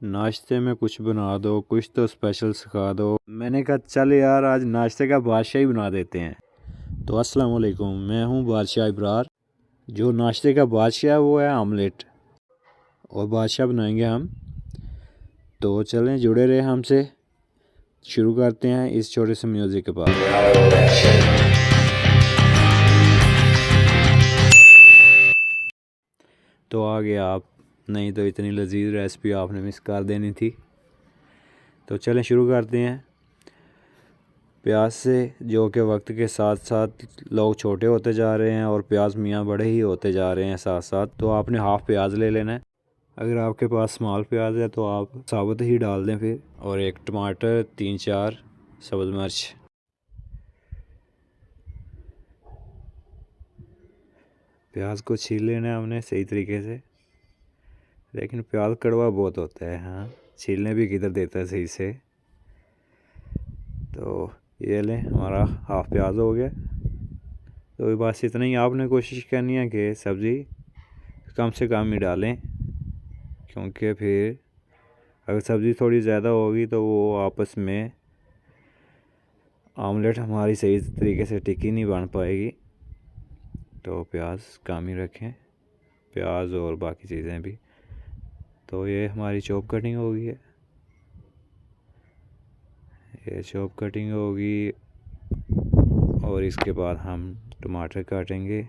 नाश्ते में कुछ बना दो, कुछ तो स्पेशल सिखा दो। मैंने कहा चल यार आज नाश्ते का बादशाह ही बना देते हैं। तो अस्सलाम वालेकुम, मैं हूँ बादशाह इब्रार। जो नाश्ते का बादशाह है वो है आमलेट, और बादशाह बनाएंगे हम। तो चलें जुड़े रहे हमसे। शुरू करते हैं इस छोटे से म्यूज़िक के बाद। तो आ गया आप, नहीं तो इतनी लजीज रेसिपी आपने मिस कर देनी थी। तो चलें शुरू करते हैं। प्याज से, जो कि वक्त के साथ साथ लोग छोटे होते जा रहे हैं और प्याज मियाँ बड़े ही होते जा रहे हैं साथ साथ। तो आपने हाफ़ प्याज ले लेना है। अगर आपके पास स्मॉल प्याज है तो आप साबुत ही डाल दें फिर। और एक टमाटर, 3-4 सब्ज़ मिर्च। प्याज को छील लेना है हमने सही तरीके से, लेकिन प्याज कड़वा बहुत होता है। हाँ, छीलने भी किधर देता है सही से। तो ये लें, हमारा हाफ़ प्याज हो गया। तो बस इतना ही आपने कोशिश करनी है कि सब्ज़ी कम से कम ही डालें, क्योंकि फिर अगर सब्ज़ी थोड़ी ज़्यादा होगी तो वो आपस में आमलेट हमारी सही तरीके से टिक्की नहीं बन पाएगी। तो प्याज कम ही रखें, प्याज और बाकी चीज़ें भी। तो ये हमारी चॉप कटिंग होगी है, ये चॉप कटिंग होगी। और इसके बाद हम टमाटर काटेंगे।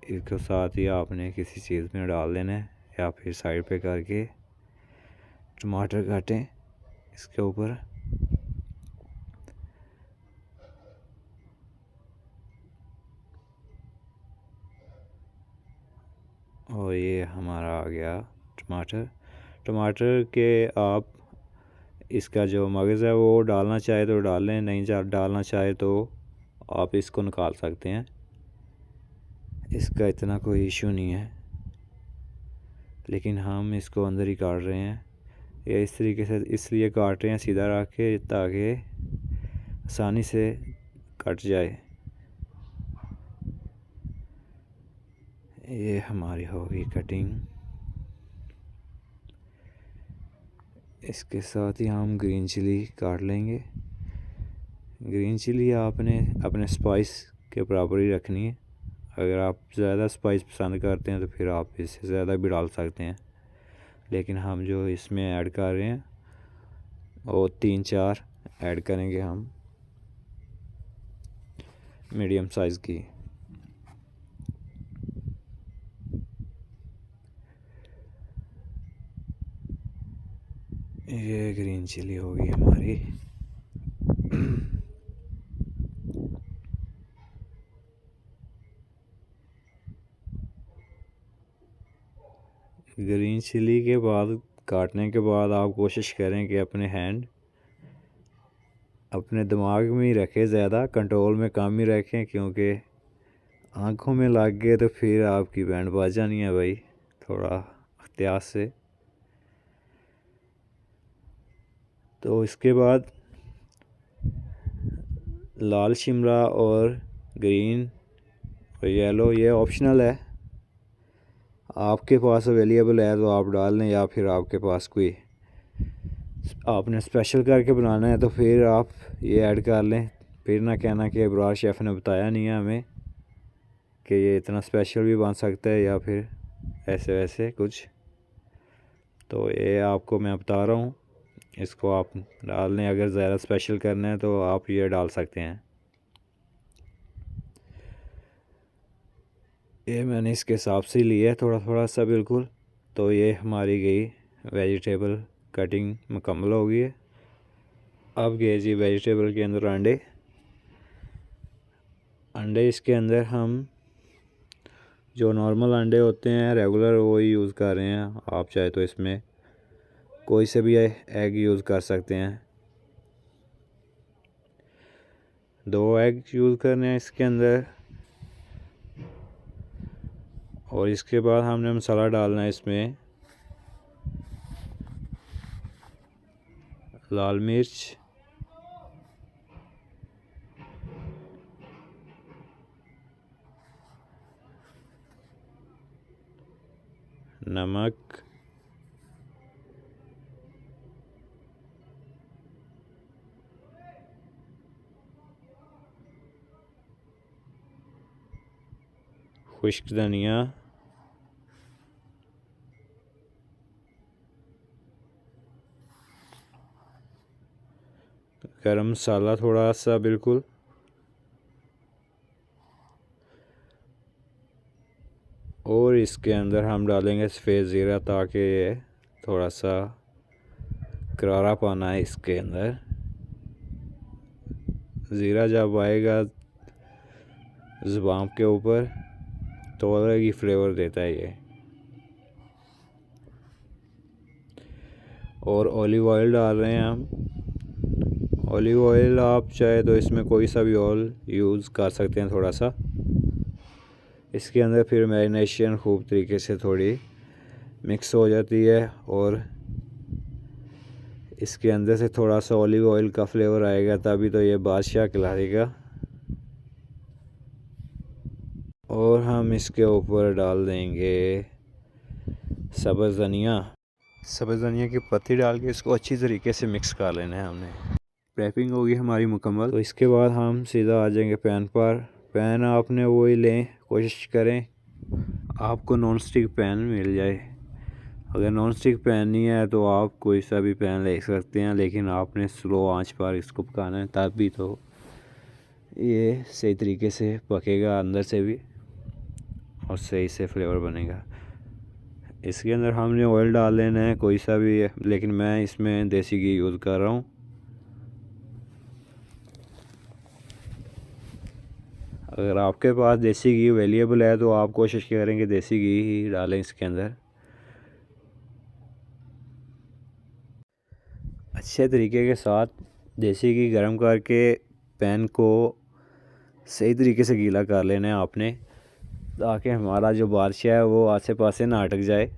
इसके साथ ही आपने किसी चीज़ में डाल देना है, या फिर साइड पे करके टमाटर काटें इसके ऊपर। और ये हमारा आ गया टमाटर। टमाटर के आप इसका जो मगज़ है वो डालना चाहे तो डाल लें, नहीं डालना चाहे तो आप इसको निकाल सकते हैं, इसका इतना कोई इशू नहीं है। लेकिन हम इसको अंदर ही काट रहे हैं। ये इस तरीके से इसलिए काट रहे हैं सीधा रख के, ताकि आसानी से कट जाए। ये हमारी होगी कटिंग। इसके साथ ही हम ग्रीन चिली काट लेंगे। ग्रीन चिली आपने अपने स्पाइस के बराबर ही रखनी है। अगर आप ज़्यादा स्पाइस पसंद करते हैं तो फिर आप इससे ज़्यादा भी डाल सकते हैं, लेकिन हम जो इसमें ऐड कर रहे हैं वो 3-4 ऐड करेंगे हम, मीडियम साइज़ की। ये ग्रीन चिली होगी हमारी। ग्रीन चिली के बाद, काटने के बाद आप कोशिश करें कि अपने हैंड अपने दिमाग में ही रखें, ज़्यादा कंट्रोल में कम ही रखें, क्योंकि आँखों में लग गए तो फिर आपकी बैंड बाजा नहीं है भाई। थोड़ा एहतियात से। तो इसके बाद लाल शिमला और ग्रीन और येलो, ये ऑप्शनल है, आपके पास अवेलेबल है तो आप डाल लें, या फिर आपके पास कोई आपने स्पेशल करके बनाना है तो फिर आप ये ऐड कर लें। फिर ना कहना कि इब्रार शेफ़ ने बताया नहीं है हमें कि ये इतना स्पेशल भी बन सकता है, या फिर ऐसे वैसे कुछ। तो ये आपको मैं बता रहा हूँ, इसको आप डाल लें। अगर ज़्यादा स्पेशल करना है तो आप ये डाल सकते हैं। ये मैंने इसके हिसाब से लिया है, थोड़ा थोड़ा सा बिल्कुल। तो ये हमारी गई वेजिटेबल कटिंग मुकम्मल हो गई है। अब गए जी वेजिटेबल के अंदर अंडे। इसके अंदर हम जो नॉर्मल अंडे होते हैं रेगुलर वो ही यूज़ कर रहे हैं। आप चाहे तो इसमें कोई से भी एग यूज़ कर सकते हैं। 2 एग यूज़ करने हैं इसके अंदर। और इसके बाद हमने मसाला डालना है इसमें लाल मिर्च, नमक, खुश्क धनिया, गरम मसाला थोड़ा सा बिल्कुल, और इसके अंदर हम डालेंगे सफ़ेद ज़ीरा ताकि ये थोड़ा सा करारा पाना है इसके अंदर। ज़ीरा जब आएगा ज़ुबान के ऊपर तो अलग ही फ्लेवर देता है ये। और ऑलिव ऑयल डाल रहे हैं हम। ऑलिव ऑयल आप चाहे तो इसमें कोई सा भी ऑयल यूज़ कर सकते हैं थोड़ा सा। इसके अंदर फिर मैरिनेशन खूब तरीके से थोड़ी मिक्स हो जाती है और इसके अंदर से थोड़ा सा ऑलिव ऑयल का फ्लेवर आएगा तभी तो ये बादशाह कहलाएगा। और हम इसके ऊपर डाल देंगे सब्ज़ धनिया। सब्ज़ धनिया की पत्ती डाल के इसको अच्छी तरीके से मिक्स कर लेना है हमने। रैपिंग होगी हमारी मुकम्मल। तो इसके बाद हम सीधा आ जाएंगे पैन पर। पैन आपने वही लें, कोशिश करें आपको नॉन स्टिक पैन मिल जाए। अगर नॉन स्टिक पैन नहीं है तो आप कोई सा भी पैन ले सकते हैं, लेकिन आपने स्लो आंच पर इसको पकाना है तभी तो ये सही तरीके से पकेगा अंदर से भी और सही से फ्लेवर बनेगा। इसके अंदर हमने ऑयल डाल लेना है कोई सा भी है, लेकिन मैं इसमें देसी घी यूज़ कर रहा हूँ। अगर आपके पास देसी घी अवेलेबल है तो आप कोशिश करें कि देसी घी ही डालें इसके अंदर। अच्छे तरीके के साथ देसी घी गर्म करके पैन को सही तरीके से गीला कर लेना है आपने, ताकि हमारा जो बादशाह है वो आसे पासे ना अटक जाए,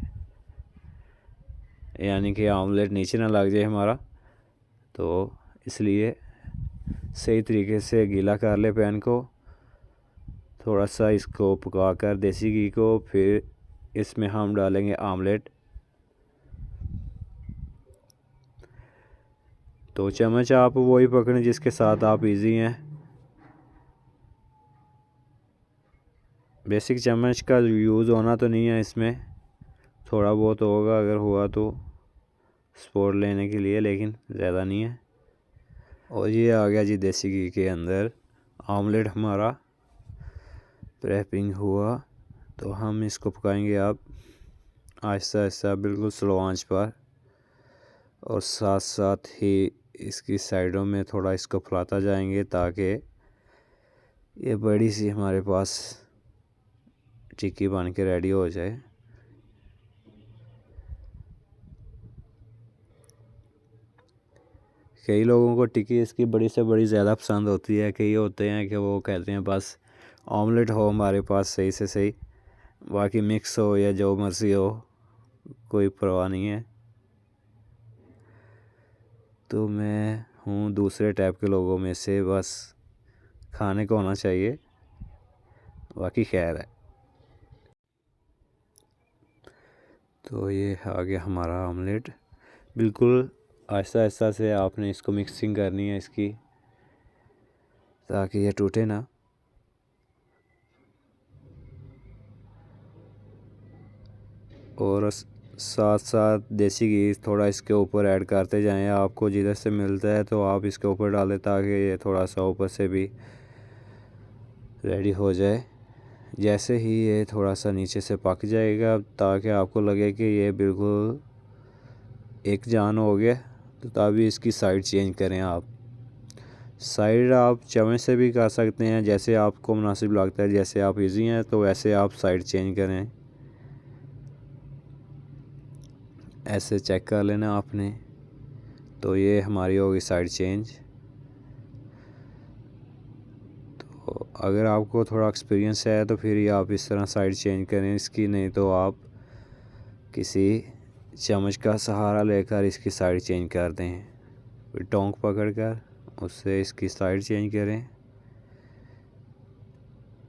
यानी कि आमलेट नीचे ना लग जाए हमारा। तो इसलिए सही तरीके से गीला कर ले पैन को। थोड़ा सा इसको पका कर देसी घी को, फिर इसमें हम डालेंगे आमलेट। तो चम्मच आप वही पकड़ें जिसके साथ आप इजी हैं। बेसिक चम्मच का यूज़ होना तो नहीं है इसमें, थोड़ा बहुत होगा अगर हुआ तो स्पोर्ट लेने के लिए, लेकिन ज़्यादा नहीं है। और ये आ गया जी देसी घी के अंदर आमलेट हमारा रैपिंग हुआ। तो हम इसको पकाएंगे अब आहिस्ता आहिस्ता बिल्कुल स्लो आंच पर, और साथ साथ ही इसकी साइडों में थोड़ा इसको फैलाता जाएंगे ताकि ये बड़ी सी हमारे पास टिक्की बन के रेडी हो जाए। कई लोगों को टिक्की इसकी बड़ी से बड़ी ज़्यादा पसंद होती है। कई होते हैं कि वो कहते हैं बस ऑमलेट हो हमारे पास सही से सही, बाकी मिक्स हो या जो मर्ज़ी हो कोई परवाह नहीं है। तो मैं हूँ दूसरे टाइप के लोगों में से, बस खाने को होना चाहिए, बाकी खैर है। तो ये आ गया हमारा आमलेट। बिल्कुल आहिस्ता आहिस्ता से आपने इसको मिक्सिंग करनी है इसकी, ताकि ये टूटे ना। और साथ साथ देसी घी थोड़ा इसके ऊपर ऐड करते जाएं। आपको जिधर से मिलता है तो आप इसके ऊपर डालें ताकि ये थोड़ा सा ऊपर से भी रेडी हो जाए। जैसे ही ये थोड़ा सा नीचे से पक जाएगा ताकि आपको लगे कि ये बिल्कुल एक जान हो गया, तो तभी इसकी साइड चेंज करें आप। साइड आप चम्मच से भी कर सकते हैं, जैसे आपको मुनासिब लगता है। जैसे आप इजी हैं तो वैसे आप साइड चेंज करें। ऐसे चेक कर लेना आपने। तो ये हमारी होगी साइड चेंज। तो अगर आपको थोड़ा एक्सपीरियंस है तो फिर ये आप इस तरह साइड चेंज करें इसकी, नहीं तो आप किसी चम्मच का सहारा लेकर इसकी साइड चेंज कर दें। फिर टोंक पकड़ कर उससे इसकी साइड चेंज करें।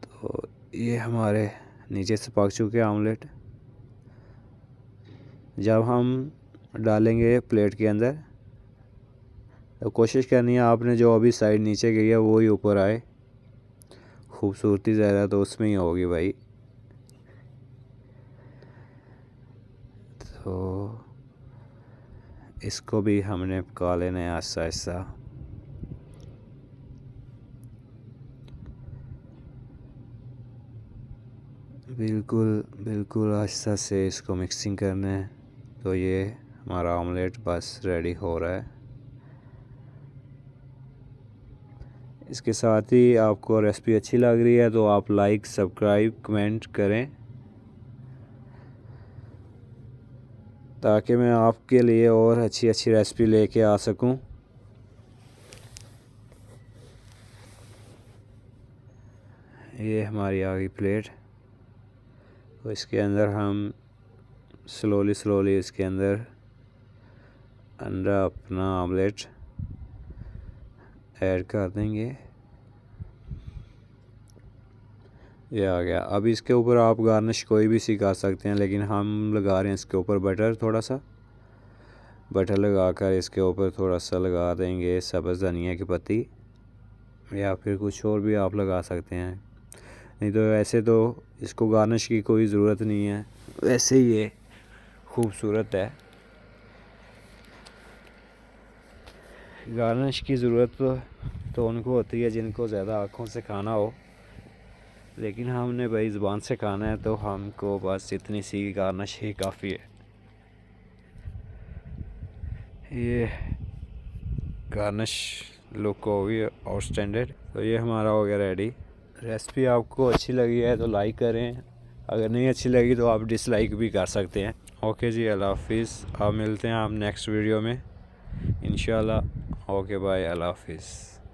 तो ये हमारे नीचे से पक चुके आमलेट। जब हम डालेंगे प्लेट के अंदर तो कोशिश करनी है आपने जो अभी साइड नीचे गई है वो ही ऊपर आए। खूबसूरती ज़्यादा तो उसमें ही होगी भाई। तो इसको भी हमने पका लेना है आहिस्ता आहिस्ता। बिल्कुल बिल्कुल आहिस्ता से इसको मिक्सिंग करना है। तो ये हमारा ऑमलेट बस रेडी हो रहा है। इसके साथ ही आपको रेसिपी अच्छी लग रही है तो आप लाइक, सब्सक्राइब, कमेंट करें ताकि मैं आपके लिए और अच्छी अच्छी रेसिपी लेके आ सकूं। ये हमारी आ गई प्लेट। तो इसके अंदर हम स्लोली इसके अंदर अंडा अपना ऑमलेट ऐड कर देंगे। ये आ गया। अब इसके ऊपर आप गार्निश कोई भी सी कर सकते हैं, लेकिन हम लगा रहे हैं इसके ऊपर बटर। थोड़ा सा बटर लगा कर इसके ऊपर थोड़ा सा लगा देंगे सब्ज़ धनिया की पत्ती, या फिर कुछ और भी आप लगा सकते हैं। नहीं तो ऐसे तो इसको गार्निश की कोई ज़रूरत नहीं है, वैसे ही ये खूबसूरत है। गार्निश की ज़रूरत तो उनको होती है जिनको ज़्यादा आँखों से खाना हो, लेकिन हमने भाई ज़ुबान से खाना है तो हमको बस इतनी सी गार्निश ही काफ़ी है। ये गार्निश लुक हो गई आउटस्टैंडर्ड। तो ये हमारा हो गया रेडी। रेसिपी आपको अच्छी लगी है तो लाइक करें, अगर नहीं अच्छी लगी तो आप डिसलाइक भी कर सकते हैं। ओके जी, अल्लाह हाफिज़। आप मिलते हैं आप नेक्स्ट वीडियो में इंशाल्लाह। ओके बाय, अल्लाह हाफिज़।